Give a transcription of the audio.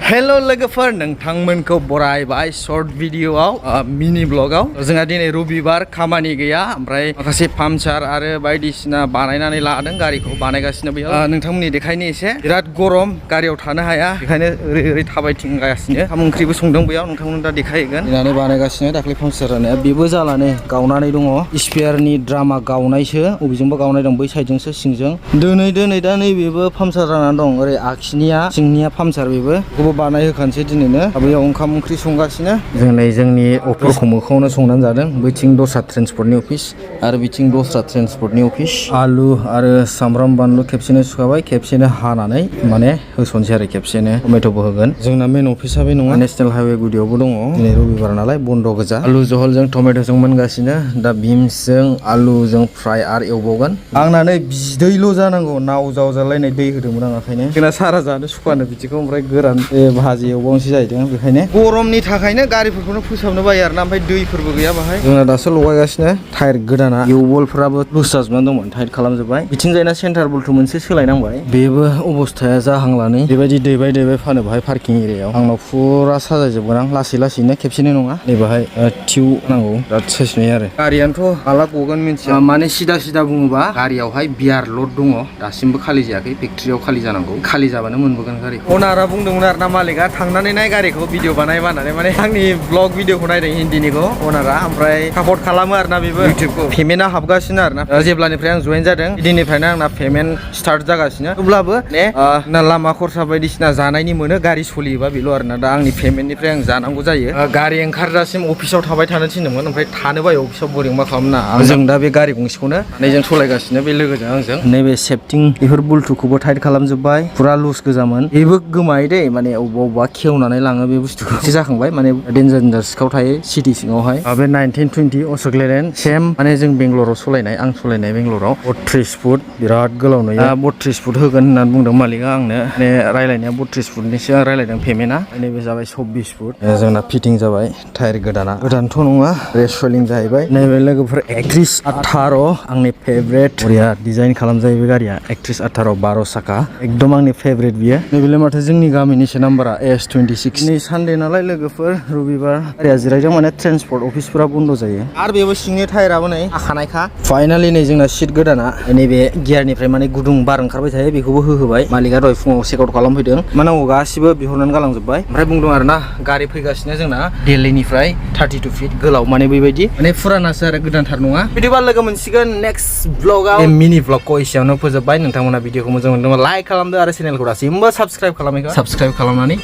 hello लोगोफोर नोंथांमोनखौ बरायबाय short भिडियोआव मिनि ब्लगाव जोंहा दिनै रबिबार खामानि गैया ओमफ्राय माखासे पाम्पचार आरो बायदिसिना बानायनानै लादों गारिखौ बानायगासिनो बेयाव नोंथांमोननि देखायनो एसे बिराद गरम गारियाव थानो हाया बेखायनो ओरै ओरै थाबायथिंगासिनो ओंखाम ओंख्रिबो संदों बेयाव नोंथांमोन दा देखायगोन दिनानै बानायगासिनो दाख्लै पाम्पचार जानाया बेबो जालानो गावनानै दङ स्पेयारनि ड्रामा गावनायसो बबेजोंबा गावनाय दं बै साइडजोंसो सिंजों दोनै दा नैबेबो पाम्पचार जानानै दं ओरै आगसिनिया सिंनिया पाम्पचार बेबो बानायहोखानोसै दिनैनो बेयाव ओंखाम ओंख्रि संगासिनो जोंनि अफिसखौ मोखाङावनो संनानै जादों बैथिं दस्रा ट्रेन्सपर्टनि अफिस आरो बिथिं दस्रा ट्रेन्सपर्टनि अफिस आलु आरो सामब्राम बानलु खेबसेनो सुखाबाय खेबसेनो हानानै माने होसनसै आरो खेबसेनो टमेट'बो होगोन जोंना मेन अफिसा बे नङा नेसनेल हाइवे गुदियावबो दङ दिनै रबिबार नालाय बन्द गोजा आलु जहलजों टमेट'जों मोनगासिनो दा बिम्सजों आलुजों फ्राय आरो एवबावगोन आंना नै बिदैल' जानांगौ नाव जावजालायनाय दै होदोंमोन आं ओंखायनो जोंना सारा जानो सुखुवानो बिदिखौ ओमफ्राय गोरान भाजि एवबावनोसै जाहैदों बेखायनो गरमनि थाखायनो गारिफोरखौनो फोसाबनो बायो आरोना ओमफ्राय दैफोरबो गैया बाहाय जोंना दासो लगायगासिनो टायार गोदाना इउबलफोराबो लुज जाजोबनानै दंमोन टाइट खालामजोब्बाय बिथिंजायना सेन्टार बल्टु मोनसे सोलायनांबाय बेबो अबस्थाया जाहांलानै बेबायदि दैबाय फानो बाहाय पार्किं एरियायाव आंनाव फुरा साजायजोबगोन आं लासैनो खेबसेनो नङा नै बाहाय टिउ नांगौ बिराद साइज नुयो आरो गारियानोथ' माला गगोन मिन्थिया माने सिदा बुङोबा गारियावहाय बियार लड दङ दासिमबो खालि जायाखै फेक्ट्रियाव खालि जानांगौ खालि जाबानो मोनबोगोन गारिखौ अनारा बुंदोंमोन आरोना मालिका थांनानै नाय गारिखौ भिडिअ बानायबा होननानै माने आंनि ब्लग भिडिअखौ नायदों हिन्दीनिखौ अनारा ओमफ्राय सापर्ट खालामो आरोना बेबो इउटिउबखौ पेमेन्टआ हाबगासिनो आरोना जेब्लानिफ्राय आं जइन जादों दिननिफ्रायनो आंना पेमेन्ट स्टार्ट जागासिनो अब्लाबो ना लामा खरसा बायदिसिना जानायनि मोनो गारि सोलियोबा बेल' आरोना दा आंनि पेमेन्टनिफ्राय आं जानांगौ जायो गारि ओंखारजासिम अफिसाव थाबाय थानो थिनदोंमोन ओमफ्राय थानो बायो अफिसाव बरिं मा खालामना जों दा बे गारि गंसेखौनो जों सालायगासिनो बे लोगोजों आंजों नैबे सेफ्टिं बेफोर बुल्टुखौबो टाइट खालामजोब्बाय फुरा लुज गोजामोन बेबो गोमायो दै माने अबेबा खेवनानै लाङो बे बुस्थुखौ एसे जाखांबाय माने डेन्जार सिखाव थायो सिटि सिङावहाय बे 1920 अशक लेलेण्ड सेम माने जों बेंगलराव सालायनाय आं सालायनाय बेंगलराव 32 फुट बिराद गोलाव नुयो 32 फुट होगोन होननानै बुंदों मालिका आंनो माने रायलायनाया 32 फुटनिसो आं रायलायदों पेमेन्टआ नैबे जाबाय 24 फुट जोंना फिटिं जाबाय टायार गोदानथ' नङा रेसवेलिं जाहैबाय नैबे लोगोफोर 3118 आंनि फेभरेट बरिया डिजाइन खालामजायो बे गारिया 3118 12 साखा एकदम आंनि फेभरेट बियो नैबेलाय माथो जोंनि गामिनिसो नाम्बारा S26 नै सानडे नालाय लोगोफोर रबिबार गारिया जिरायदों माने ट्रेन्सपर्ट अफिसफोरा बन्द जायो आरो बेबो सिंनि टायाराबो नै हाखानायखा फाइनालि नै जोंना सिट गोदाना नैबे गियारनिफ्राय माने गुदुं बार ओंखारबाय थायो बेखौबो होहोबाय मालिका दहाय फुङाव चेकआउट खालामफैदों माने गासिबो बिहरनानै गालांजोब्बाय ओमफ्राय बुंदों आरोना गारि फैगासिनो जोंना दिल्लीनिफ्राय 32 फिट गोलाव माने बेबायदि माने फुरानासो आरो गोदानथार नङा बिदिबा लोगो मोनसिगोन नेक्स्ट ब्लगाव मिनि ब्लगखौ एसेयावनो फोजोबबाय नोंथांमोना भिडिअखौ मोजां मोनदोंबा लाइक खालामदो आरो चेनेलखौ दासिमबो साबस्क्राइब खालामनानै